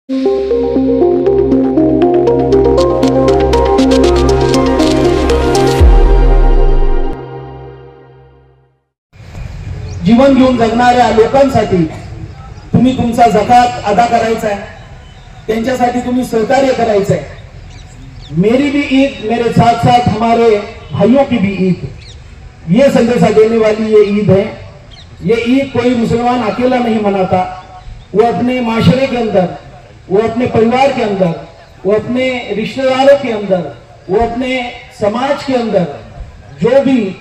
जीवन घेऊन जगणाऱ्या लोकांसाठी तुम्ही तुमचा जकात अदा करायचा है, त्यांच्यासाठी तुम्ही सहकार्य करायचं है। मेरी भी ईद, मेरे साथ साथ हमारे भाइयों की भी ईद, ये संदेशा देने वाली ये ईद है। ये ईद कोई मुसलमान अकेला नहीं मनाता, वो अपने माशरे के अंदर, वो अपने परिवार के अंदर, वो अपने रिश्तेदारों के अंदर, वो अपने समाज के अंदर जो भी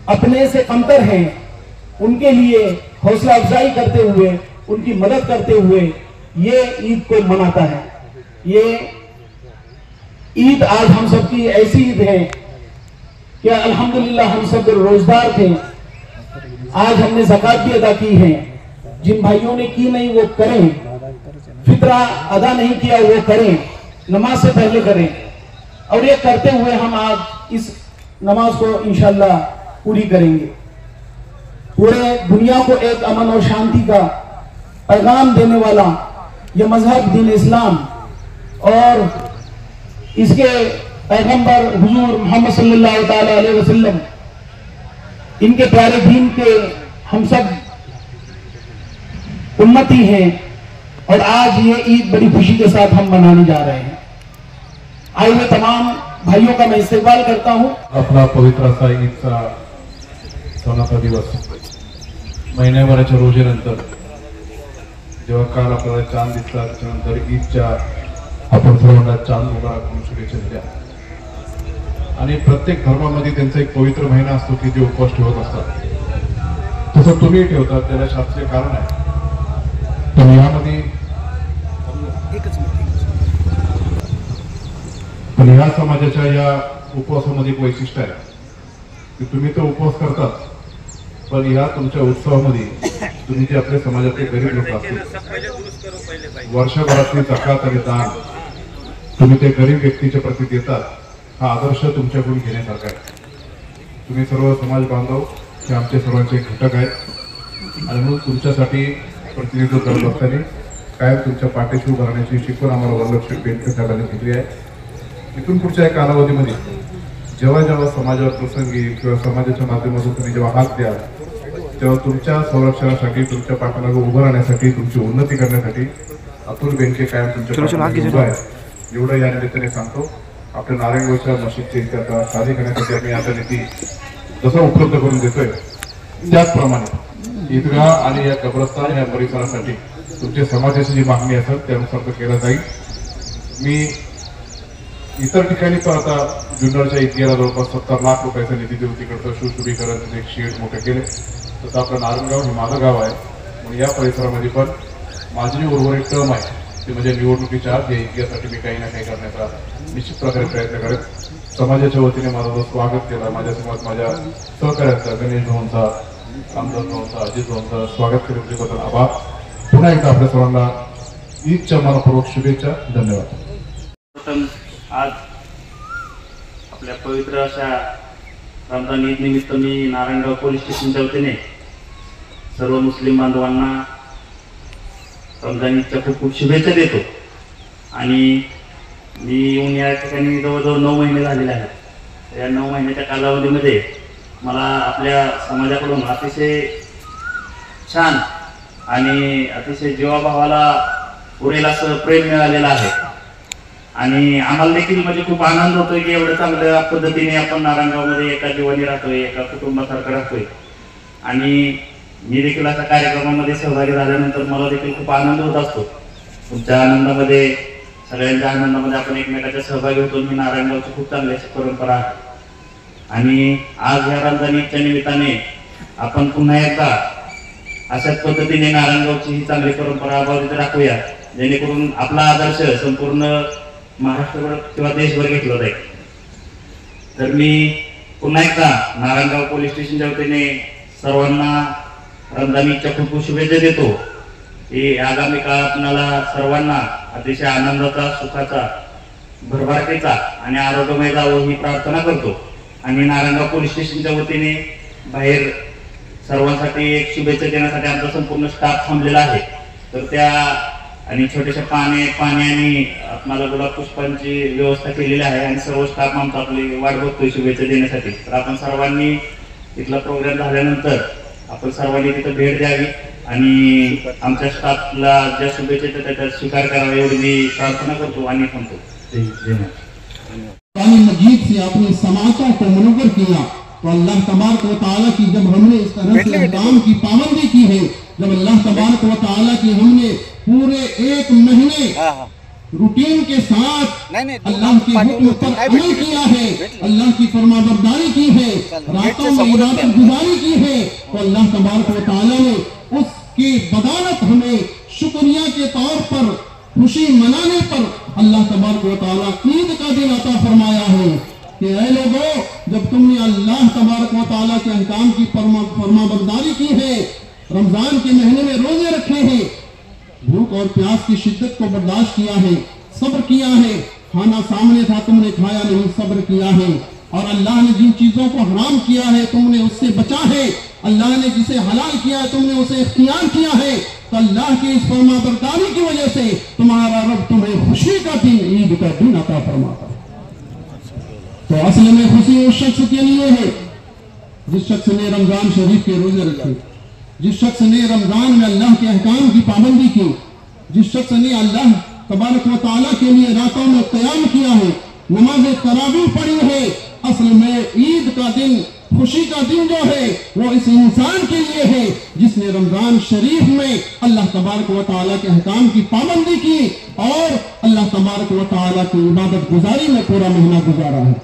अपने से कमतर हैं उनके लिए हौसला अफजाई करते हुए, उनकी मदद करते हुए ये ईद को मनाता है। ये ईद आज हम सबकी ऐसी ईद है कि अल्हम्दुलिल्लाह हम सब रोजगार थे, आज हमने ज़कात भी अदा की है। जिन भाइयों ने की नहीं वो करें, फितरा अदा नहीं किया वो करें, नमाज से पहले करें। और ये करते हुए हम आज इस नमाज को इंशाअल्लाह पूरी करेंगे। पूरे दुनिया को एक अमन और शांति का पैगाम देने वाला यह मजहब दीन इस्लाम और इसके पैगंबर हुजूर मोहम्मद सल्लल्लाहु ताला अलैहि वसल्लम, इनके प्यारे दीन के हम सब उम्मती हैं और आज ये ईद बड़ी खुशी के साथ हम मनाने जा रहे हैं। आए हुए तमाम भाइयों का मैं इस्तेमाल करता हूं। अपना पवित्र असा ईदचा सणाचा दिवस महिन्याभराच्या रोजेनंतर जेव्हा काल आपल्याला चांद दिसला, त्याच्यानंतर ईदच्या आपण सर्वांना चांद मुबारक म्हणून शुभेच्छा दिल्या। आणि प्रत्येक धर्मामध्ये त्यांचा एक पवित्र महिना असतो की जे उपवास ठेवत असतात, तसं तुम्ही ठेवतात, त्याला शास्त्रीय कारण आहे। पण यामध्ये पण ह्या समाजाच्या या उपवासामध्ये एक वैशिष्ट्य आहे की तुम्ही तो उपवास करतात, पण या तुमच्या उत्सवामध्ये तुम्ही जे आपल्या समाजातले गरीब लोक असतील, वर्षभरातली जकात आणि दान तुम्ही ते गरीब व्यक्तीच्या प्रती देतात, हा आदर्श तुमच्याकडून घेण्यासारखा आहे। तुम्ही सर्व समाज बांधव हे आमचे सर्वांचे घटक आहेत आणि म्हणून तुमच्यासाठी प्रतिनिधित्व करत असताना कायम तुमच्या पाठीशी उभं राहण्याची शिकवण आम्हाला वल्लभ बेनकर साहेबांनी दिली आहे। इथून पुढच्या या कालावधीमध्ये जेव्हा जेव्हा समाजावर प्रसंग येईल किंवा समाजाच्या माध्यमातून तुम्ही जेव्हा हात द्याल, तेव्हा तुमच्या संरक्षणासाठी, तुमच्या पाठीमागे उभं राहण्यासाठी, तुमची उन्नती करण्यासाठी अतुल बेनके कायम तुमच्या उभा आहे। एवढं या निमित्ताने सांगतो। आपल्या नारायणगावच्या मशीदचे आता साधे करण्यासाठी आम्ही आता निधी जसं उपलब्ध करून देतोय, त्याचप्रमाणे ईदगाह आणि या कब्रस्तान या परिसरासाठी तुमच्या समाजाची जी मागणी असेल त्यानुसार तो केला जाईल। मी इतर ठिकाणी पण आता जुन्नरच्या ईदगाहला जवळपास 70 लाख रुपयाचा निधी देऊन तिकडचं सुशोभीकरण एक शेड मोठं केले, तसं आपलं नारायणगाव हे माझं गाव आहे म्हणून या परिसरामध्ये पण माझी जी उर्वरित टर्म आहे ते म्हणजे निवडणुकीच्या आत या ईदगाहसाठी मी काही ना काही करण्याचा निश्चित प्रकारे प्रयत्न करेन। समाजाच्या वतीने माझं स्वागत केलं, माझ्यासमोर माझ्या सहकार्याचं गणेश भाऊंचा, रामदास भाऊंचा, अजित भाऊंचा स्वागत केल्याबद्दल आभार। पुन्हा एकदा आपल्या सर्वांना ईदच्या मनपूर्वक शुभेच्छा, धन्यवाद। आज आपल्या पवित्र अशा रमजान ईद निमित्त मी नारायणगाव पोलीस स्टेशनच्या वतीने सर्व मुस्लिम बांधवांना रमजान ईदच्या खूप खूप शुभेच्छा देतो। आणि मी येऊन या ठिकाणी जवळजवळ 9 महिने झालेले आहेत। या 9 महिन्याच्या कालावधीमध्ये मला आपल्या समाजाकडून अतिशय छान आणि अतिशय जीवाभावाला पुरेल असं प्रेम मिळालेलं आहे आणि आम्हाला देखील म्हणजे खूप आनंद होतोय की एवढं चांगल्या पद्धतीने आपण नारायणगावमध्ये एका जीवानी राहतोय, एका कुटुंबासारखं राहतोय। आणि मी देखील अशा कार्यक्रमामध्ये सहभागी झाल्यानंतर मला देखील खूप आनंद होत असतो। तुमच्या आनंदामध्ये, सगळ्यांच्या आनंदामध्ये आपण एकमेकाच्या सहभागी होतो। मी नारायणगावची खूप चांगली अशी परंपरा आहे आणि आज या रमजान ईदच्या निमित्ताने आपण पुन्हा एकदा अशाच पद्धतीने नारायणगावची ही चांगली परंपरा अबाधित राखूया, जेणेकरून आपला आदर्श संपूर्ण महाराष्ट्रभर किंवा देशभर घेतला जाईल। तर मी पुन्हा एकदा नारायणगाव पोलीस स्टेशनच्या वतीने सर्वांना रमजान ईदच्या खूप खूप शुभेच्छा देतो की आगामी काळात आपल्याला सर्वांना अतिशय आनंदाचा, सुखाचा, भरभराटीचा आणि आरोग्यमय जावं ही प्रार्थना करतो। आणि नारायणगाव पोलीस स्टेशनच्या वतीने बाहेर सर्वांसाठी एक शुभेच्छा देण्यासाठी आमचा संपूर्ण स्टाफ थांबलेला आहे। तर त्या आणि छोट्याशा पाणी आणि मला गुलाब पुष्पांची व्यवस्था केलेली आहे आणि सर्व स्टाफ आमचा आपली वाट बघतोय शुभेच्छा देण्यासाठी. तर आपण सर्वांनी तिथला प्रोग्राम झाल्यानंतर आपण सर्वांनी तिथं भेट द्यावी आणि आमच्या स्टाफला ज्या शुभेच्छा येतात त्याचा स्वीकार करावा एवढी मी प्रार्थना करतो आणि थांबतो. कुरान मजीद से अपनी समातों को मुनव्वर किया तो अल्लाह तबारक व तआला की जब हमने इस तरह से अहकाम की पाबंदी की है, जब अल्लाह तबारक व तआला की हमने पूरे 1 महीने रूटीन के साथ अल्लाह के हुक्म पर अमल किया है, अल्लाह की फरमाबरदारी की है, रातों में इबादत गुजारी की है, तो अल्लाह तबारक व तआला ने उसकी बदौलत हमें शुक्रिया के तौर पर खुशी मनाने पर अल्लाह तबारक व तआला ईद का दिन अता फरमाया है कि ऐ लोगों, जब तुमने अल्लाह तबारक व तआला के अहकाम की फरमाबरदारी की है, रमजान के महीने में रोजे रखे हैं, भूख और प्यास की शिद्दत को बर्दाश्त किया है, सब्र किया है, खाना सामने था तुमने खाया नहीं, सब्र किया है, और अल्लाह ने जिन चीजों को हराम किया है तुमने उससे बचा है, अल्लाह ने जिसे हलाल किया है तुमने उसे इख्तियार किया है, तो अल्लाह की इस फरमाबरदारी की वजह से तुम्हारा रब तुम्हें खुशी का दिन, ईद का दिन अता फरमाता है। तो असल में खुशी उस शख्स के लिए है जिस शख्स ने रमजान शरीफ के रोजे रखे, जिस शख्स ने रमजान में अल्लाह के अहकाम की पाबंदी की, जिस शख्स ने अल्लाह तबारक व तआला के लिए रातों में क़याम किया है, नमाज तरावीह पढ़ी है। असल में ईद का दिन, खुशी का दिन जो है वो इस इंसान के लिए है जिसने रमजान शरीफ में अल्लाह तबारक व तआला के अहकाम की पाबंदी की और अल्लाह तबारक व तआला की इबादत गुजारी में पूरा महीना गुजारा है।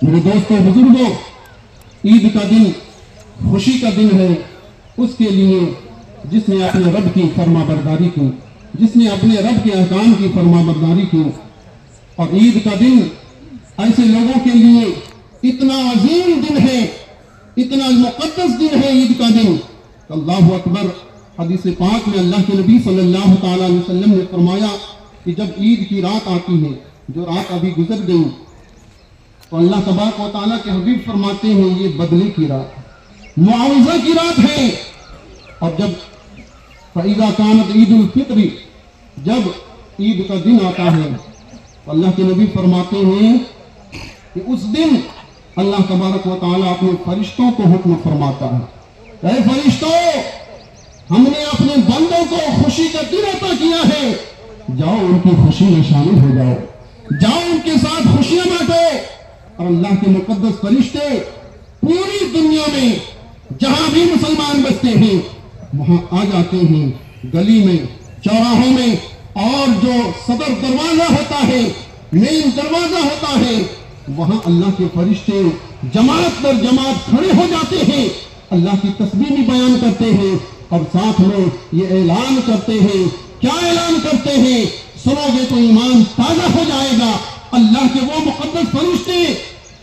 मेरे दोस्तों बुजुर्गों, ईद का दिन खुशी का दिन है उसके लिए जिसने अपने रब की फरमाबरदारी की, जिसने अपने रब के अहकाम की फरमाबरदारी की। और ईद का दिन ऐसे लोगों के लिए इतना अजीम दिन है, इतना मुक़द्दस दिन है ईद का दिन। अल्लाहु अकबर। हदीस पाक में अल्लाह के नबी सल्लल्लाहु तआला अलैहि वसल्लम ने फरमाया कि जब ईद की रात आती है, जो रात अभी गुजर गई, तो अल्लाह तबारक व तआला के हबीब फरमाते हैं ये बदले की रात, मुआवजा की रात है। और जब फ़इज़ा कानत ईद उल फित्र, जब ईद का दिन आता है तो अल्लाह के नबी फरमाते हैं कि उस दिन अल्लाह तबारक व तआला अपने फरिश्तों को हुक्म फरमाता है, ऐ फरिश्तों, हमने अपने बंदों को खुशी का दिन अता किया है, जाओ उनकी खुशी में शामिल हो जाओ, जाओ उनके साथ खुशियां बांटो। और अल्लाह के मुकद्दस फरिश्ते पूरी दुनिया में जहां भी मुसलमान बसते हैं वहां आ जाते हैं, गली में, चौराहों में, और जो सदर दरवाजा होता है, मेन दरवाजा होता है, वहां अल्लाह के फरिश्ते जमात दर जमात खड़े हो जाते हैं, अल्लाह की तस्बीह भी बयान करते हैं और साथ में ये ऐलान करते हैं। क्या ऐलान करते हैं? सुनोगे तो ईमान ताजा हो जाएगा। अल्लाह के वो मुकद्दस फरिश्ते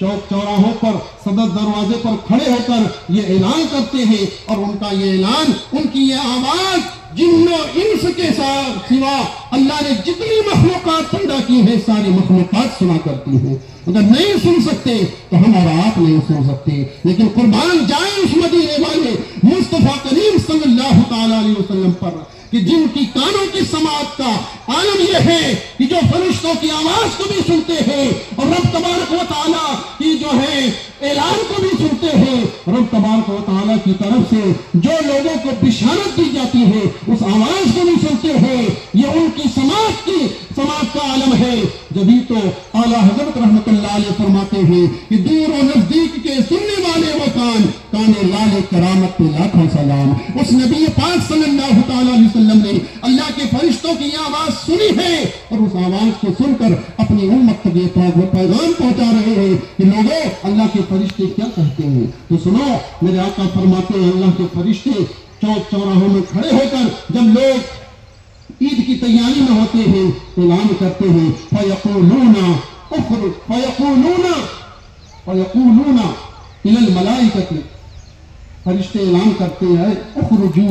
चौक चौराहों पर, सदर दरवाजे पर खड़े होकर ये ऐलान करते हैं और उनका ये ऐलान, उनकी ये आवाज जिन्नो इंस के साथ सिवा अल्लाह ने जितनी मखलूकात पैदा की है सारी मखलूकात सुना करती हैं। अगर नहीं सुन सकते तो हम और आप नहीं सुन सकते, लेकिन कुर्बान जाए उस मदीने वाले मुस्तफा करीम सल्लल्लाहु तआला अलैहि वसल्लम पर कि जिनकी कानों की समाअत का आलम यह है कि जो फरिश्तों की आवाज को भी सुनते हैं और रब तबारक व तआला की जो है ऐलान को भी सुनते हैं। रब तबारक व तआला की तरफ से जो लोगों को बिशारत दी जाती है उस आवाज को भी सुनते हैं। ये उनकी समाअत का आलम है। जभी तो आला हजरत रहमतुल्लाह अलैह फरमाते हैं कि दूर और नजदीक के सुनने वाले वो काने लाले करामत पे लाखों सलाम। उस नबी पाक सल्लल्लाहु तआला अलैहि वसल्लम ने अल्लाह के फरिश्तों की आवाज सुनी है और उस आवाज को सुनकर अपनी उम्मत तक ये पैगाम पहुंचा रहे हैं कि लोगों, अल्लाह के फरिश्ते क्या कहते हैं। तो सुनो, मेरे आका फरमाते हैं अल्लाह के फरिश्ते चौक चौराहों में खड़े होकर जब लोग ईद की तैयारी में होते हैं ऐलान करते हैं, फयक़ूलूना इलल मलाइकति, फरिश्ते ऐलान करते हैं उख़रुजू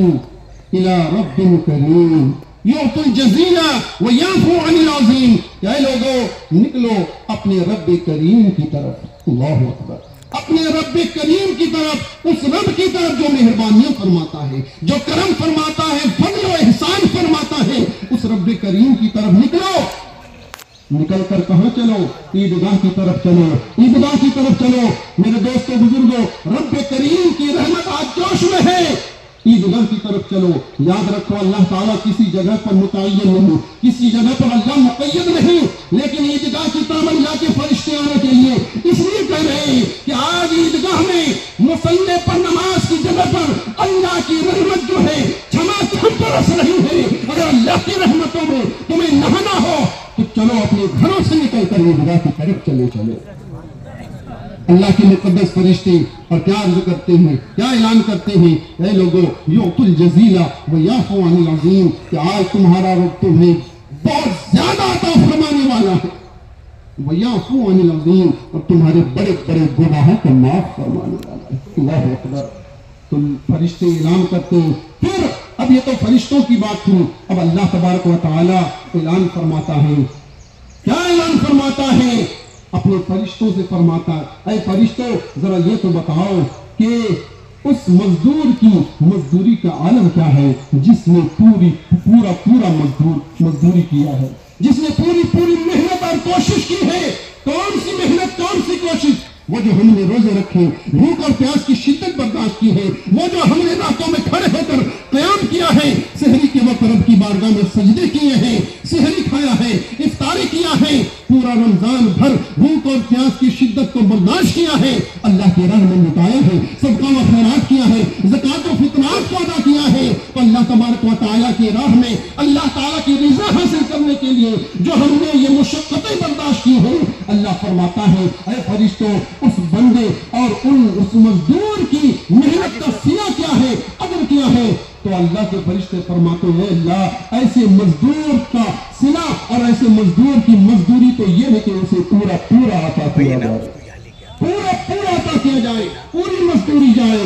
इला रब्बिन करीम युअतुल जज़ीला व याफ़ू अनिल अज़ीम, या लोगों निकलो अपने रब्बे करीम की तरफ। अल्लाहु अकबर। अपने रब करीम की तरफ, उस रब की तरफ जो मेहरबानियां फरमाता है, जो करम फरमाता है, फضل व एहसान फरमाता है, उस रब करीम की तरफ निकलो। निकल कर कहां चलो? ईदगाह की तरफ चलो, ईदगाह की तरफ चलो। मेरे दोस्तों बुजुर्गों, रब करीम की रहमत आज जोश में है, ईदगाह की तरफ चलो। याद रखो, अल्लाह ताला किसी जगह पर मुतय्यन नहीं, किसी जगह पर अल्लाह मुक़य्यद नहीं, लेकिन ईदगाह की तरफ अल्लाह के फरिश्ते आने के लिए इसलिए कह रहे हैं कि आज ईदगाह में मुसल्ले पर नमाज की जगह पर अल्लाह की रहमत जो है छमाछम बरस रही है। अगर अल्लाह की रहमतों में तुम्हें नहाना हो तो चलो, अपने घरों से निकल कर ईदगाह की तरफ चलो। अल्लाह के मुक़द्दस फरिश्ते और क्या अर्ज करते हैं, क्या ऐलान करते हैं? ऐ लोगों, युअतुल जज़ीला व याफ़ू अनिल अज़ीम, कि आज तुम्हारा रब तुम्हें बहुत ज्यादा अता फरमाने वाला है। व याफ़ू अनिल अज़ीम, और तुम्हारे बड़े बड़े गुनाहों को माफ फरमाने वाला है। अल्लाहु अकबर। तो फरिश्ते ऐलान करते हैं। फिर अब ये तो फरिश्तों की बात थी, अब अल्लाह तबारक व तआला ऐलान फरमाता है। क्या ऐलान फरमाता है? अपने फरिश्तों से फरमाता है, ऐ फरिश्तों, जरा ये तो बताओ कि उस मजदूर की मजदूरी का आलम क्या है, जिसने पूरा मजदूरी किया है, जिसने पूरी मेहनत और कोशिश की है। कौन सी मेहनत, कौन सी कोशिश? वो जो हमने रोजे रखे, भूख और प्यास की शिद्दत बर्दाश्त की है, वो जो हमने रातों में खड़े होकर क़याम किया है, सहरी के वक्त रब की बारगाह में सजदे किए हैं, सहरी खाया है, इफ्तारी किया है, पूरा रमजान भर भूख और प्यास की शिद्दत को बर्दाश्त किया है, अल्लाह की राह में लुटाया है, सदका व खैरात किया है, ज़कात व फितरात को अदा किया है, तो अल्लाह तबारक व तआला की राह में अल्लाह ताला की रिज़ा हासिल करने के लिए जो हमने ये मुशक्क़तें बर्दाश्त की हैं, अल्लाह फरमाता है, ऐ फरिश्तों, उस बंदे और उस मजदूर की मेहनत का सिला क्या है, अदर क्या है? तो अल्लाह के फरिश्ते फरमाते हैं, अल्लाह ऐसे मजदूर का सिला और ऐसे मजदूर की मजदूरी तो ये है कि उसे पूरा अता किया जाए, पूरा अता किया जाए, पूरी मजदूरी जाए।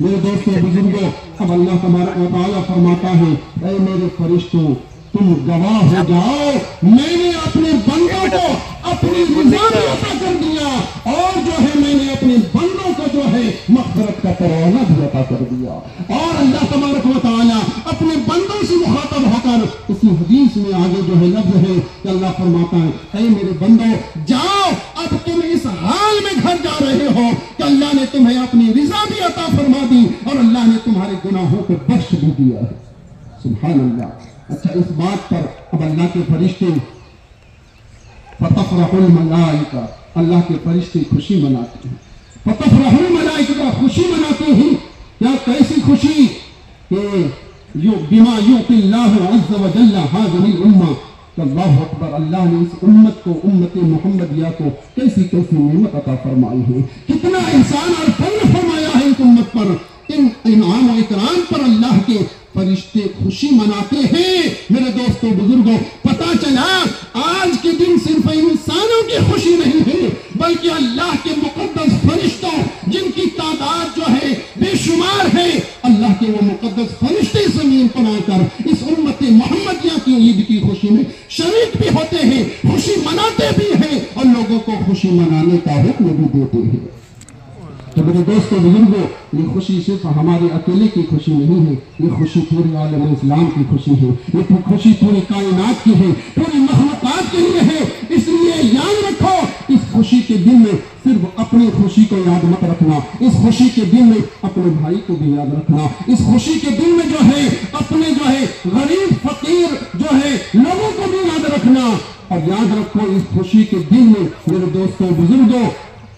मेरे दोस्तों बुजुर्गों, अब अल्लाह तबारक व तआला फरमाता है, ऐ मेरे फरिश्तों, तुम गवाह हो जाओ, मैंने अपने बंदों को अपनी रिज़ा में अता कर दिया, और जो है मैंने अपने बंदों को जो है मग़फ़िरत का परवाना भी अता कर दिया। और अल्लाह तबारक व तआला अपने बंदों से मुखातब होकर इसी हदीस में आगे जो है लफ्ज़ है कि अल्लाह फरमाता है, ऐ मेरे बंदों, जाओ, अब तुम इस हाल में घर जा रहे हो कि अल्लाह ने तुम्हें अपनी रिज़ा भी अता फरमा दी और अल्लाह ने तुम्हारे गुनाहों को बख्श भी दिया है। सुभान अल्लाह। अच्छा, इस बात पर अब अल्लाह के फरिश्ते फतफ़रहुल मलाइका, अल्लाह के फरिश्ते खुशी मनाते हैं। फतफ़रहुल मलाइका, खुशी मनाते हैं। क्या, कैसी खुशी? कि यो बिमा युतिल्लाहु अज़्ज़ व जल्ला हाज़िहिल उम्मा, अल्लाहु अकबर, अल्लाह ने इस उम्मत को, उम्मत मुहम्मदिया को कैसी नेमत अता फरमाई है, कितना इंसान और फज़ल फरमाया है इस उम्मत पर। इन इनाम और इकराम पर अल्लाह के फरिश्ते खुशी मनाते हैं। मेरे दोस्तों बुजुर्गों, पता चला आज के दिन सिर्फ इंसानों की खुशी नहीं है, बल्कि अल्लाह के मुकद्दस फरिश्तों, जिनकी तादाद जो है बेशुमार है, अल्लाह के वो मुकद्दस फरिश्ते जमीन पर आकर इस उम्मत मोहम्मदिया की ईद की खुशी में शरीक भी होते हैं, खुशी मनाते भी हैं और लोगों को खुशी मनाने का हुक्म भी देते हैं। तो मेरे दोस्तों बुजुर्गों, ये खुशी सिर्फ हमारे अकेले की खुशी नहीं है, ये खुशी पूरे आलम इस्लाम की खुशी है, ये खुशी पूरी कायनात की है, पूरी मखलूकात के लिए है। इसलिए याद रखो, इस खुशी के दिन में सिर्फ अपनी खुशी को याद मत रखना, इस खुशी के दिन में अपने भाई को भी याद रखना, इस खुशी के दिन में जो है अपने जो है गरीब फकीर जो है लोगों को भी याद रखना। और याद रखो, इस खुशी के दिन में मेरे दोस्तों बुजुर्गों,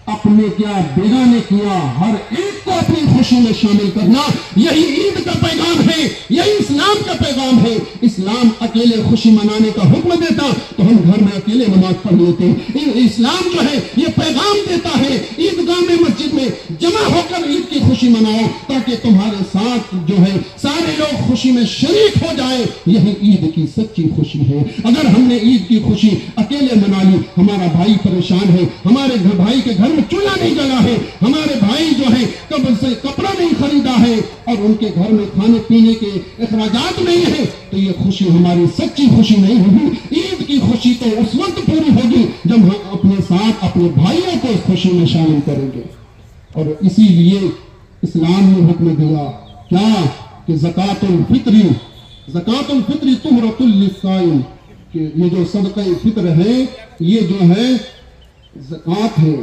अपने क्या बेगाने किया हर एक को अपनी खुशी में शामिल करना, यही ईद का पैगाम है, यही इस्लाम का पैगाम है। इस्लाम अकेले खुशी मनाने का हुक्म देता तो हम घर में अकेले नमाज पढ़ लेते। इस्लाम जो है ये पैगाम देता है, ईदगाह में, मस्जिद में जमा होकर ईद की खुशी मनाओ, ताकि तुम्हारे साथ जो है सारे लोग खुशी में शरीक हो जाए। यही ईद की सच्ची खुशी है। अगर हमने ईद की खुशी अकेले मना ली, हमारा भाई परेशान है, हमारे भाई के घर में चूल्हा नहीं जला है, हमारे भाई जो है कब्र से कपड़ा नहीं खरीदा है और उनके घर में खाने पीने के अखराजात नहीं है, तो ये खुशी हमारी सच्ची खुशी नहीं होगी। ईद की खुशी तो उस वक्त पूरी होगी जब हम अपने साथ अपने भाइयों को इस खुशी में शामिल करेंगे। और इसीलिए इस्लाम ने हुक्म दिया क्या कि ज़कातुल फित्री तुहरतुल लिस्साइम, कि ये जो सदका फित्र है ये जो है ज़कात है,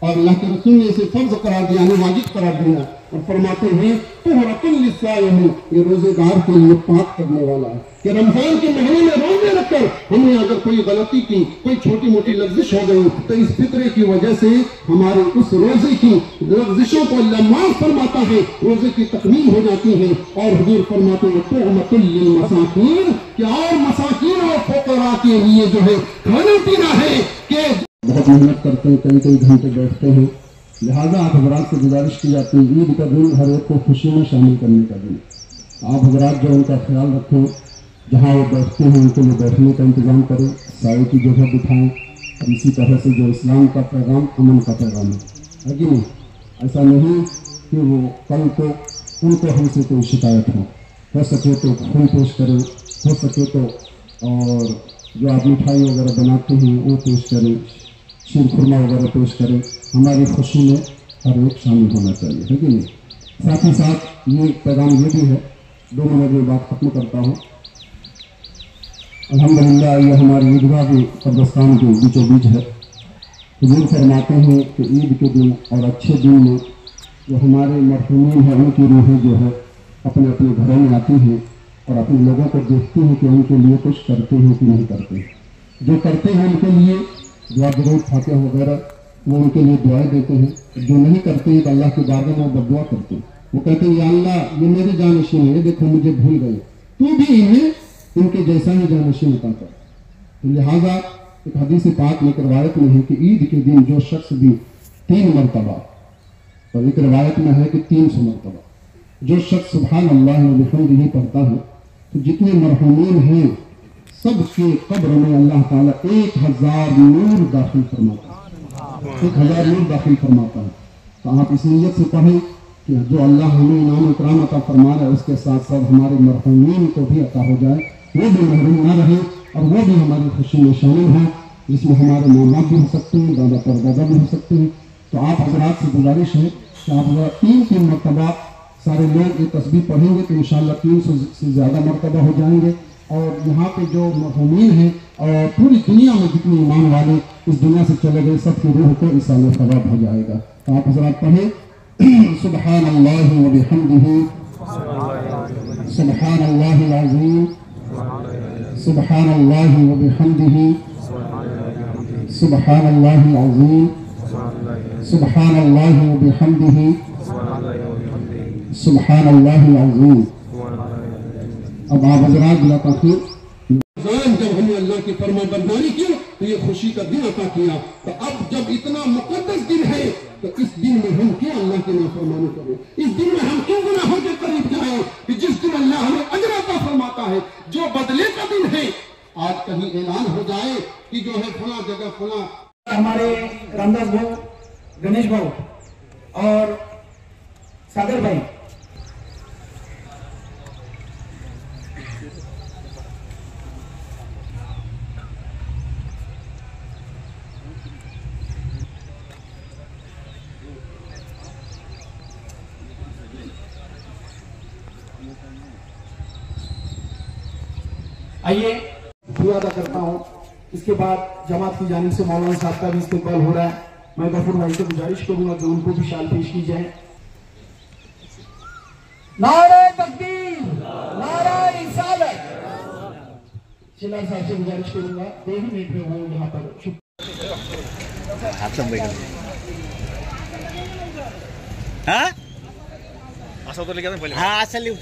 और अल्लाह के रसूल ने इसे फर्ज करार दिया, वाजिब करार दिया, और फरमाते हैं तुहरतुल लिस्साइम, ये रोजेदार के लिए पाक करने वाला है। कि रमजान के महीने में रोजे रखकर हमने अगर कोई गलती की, कोई छोटी मोटी लफ्जिश हो गई, तो इस फित्रे की वजह से हमारे उस रोजे की लफ्जिशों को अल्लाह माफ फरमाता है, रोजे की तकमील हो जाती है। और हुजूर फरमाते हैं तुअमतुल लिल मसाकीन, कि और मसाकीन और फुकरा के लिए जो है खाना पीना है, कि बहुत मेहनत करते हैं, कई कई घंटे बैठते हैं। लिहाजा आप हजरात से गुजारिश की जाती है, ईद का दिन हर एक को खुशी में शामिल करने का दिन। आप हजरात जो उनका ख्याल रखें, जहाँ वो बैठते हैं उनके लिए बैठने का इंतजाम करें, साए की जगह बिठाएं। और इसी तरह से जो इस्लाम का पैगाम अमन का पैगाम है कि नहीं, ऐसा नहीं कि वो कल को उनको हमसे कोई शिकायत हो सके तो खून पेश करें, हो सके तो और जो आप मिठाई वगैरह बनाते हैं वो पेश करें, शीर खुरमा वगैरह पेश करें। हमारी खुशी में हर एक शामिल होना चाहिए, है कि नहीं। साथ ही साथ ये पैगाम ये भी है, 2 मिनट में बात खत्म करता हूँ। अल्हम्दुलिल्लाह ये हमारी ईदगाह भी कब्रिस्तान के बीचों बीच है। हुजूर फरमाते हैं कि ईद के दिन और अच्छे दिन में जो हमारे मरहूमीन हैं उनकी रूहें जो है अपने अपने घरों में आती हैं और अपने लोगों को देखती हैं कि उनके लिए कुछ करते हैं कि नहीं करते। जो करते हैं उनके लिए दुआ दरूद फातिहा वगैरह वो उनके लिए दुआएं देते हैं, जो नहीं करते हैं तो अल्लाह के बारगाह में बददुआ करते हैं। वो कहते हैं या अल्लाह ये मेरे जानशीन है, देखो मुझे भूल गए, तू भी इन्हें इनके जैसा ही जानशीन अता कर। तो लिहाजा एक हदीस पाक में रवायत में है कि ईद के दिन जो शख्स भी 3 मरतबा, और एक रवायत में है कि 300 मरतबा जो शख्स सुभान अल्लाह व बिहम्दिही पढ़ता है, तो जितने मरहूमीन हैं सबके कब्र में अल्लाह ताला 1000 नूर दाखिल फरमाता है, 1000 नूर दाखिल फरमाता है। तो आप इस नीयत से पढ़ें कि जो अल्लाह हमें इनाम इकराम अता फरमा रहा है उसके साथ साथ हमारे मरहूमीन को भी अता हो जाए, वो भी महरूम ना रहे और वो भी हमारी खुशी में शामिल हैं, जिसमें हमारे माँ बाप भी हो सकते हैं, दादा परदादा भी हो सकते हैं। तो आप हजरात से गुजारिश है कि आप 3 मरतबा सारे लोग ये तस्बीह पढ़ेंगे तो इंशाअल्लाह 300 से ज़्यादा मरतबा हो जाएंगे। और यहाँ पे जो मरहूमीन हैं और पूरी दुनिया में जितने ईमान वाले इस दुनिया से चले गए सबकी रूह को इसाले सवाब हो जाएगा। तो आप हजरात पढ़ें सुबहान अल्लाह व बिहम्दिही, सुबहान अल्लाहिल अज़ीम, सुबहान अल्लाह व बिहम्दिही, सुबहान अल्लाहिल अज़ीम, सुबहान अल्लाह व बिहम्दिही, सुबहान अल्लाहिल अज़ीम। अब आप हज़रात बिला ताख़ीर, जब हमने अल्लाह की फरमाबरदारी की तो ये खुशी का दिन अता किया। तो अब जब इतना मुक़द्दस दिन है तो इस दिन में हम क्यों अल्लाह की नाफरमानी करें, इस दिन में हम क्यों गुनाहों के करीब जाएं कि जिस दिन अल्लाह हमें अजर अता फरमाता है, जो बदले का दिन है। आज कहीं ऐलान हो जाए कि जो है फला जगह फला, हमारे रामदास भाऊ, गणेश भाऊ और सागर भाई आइए दुआ अदा करता हूँ। इसके बाद जमात की जानिब से मौलाना साहब का भी इस्तेमाल हो रहा है। मैं गफूर भाई से गुजारिश करूंगा कि उनको भी शाल पेश की जाए। नारे तकबीर, नारा रिसालत। शिलार साहब से गुजारिश करूंगा, 2 मिनट में वो यहाँ पर हाँ असं तो लेकर पहिले हाँ सलीम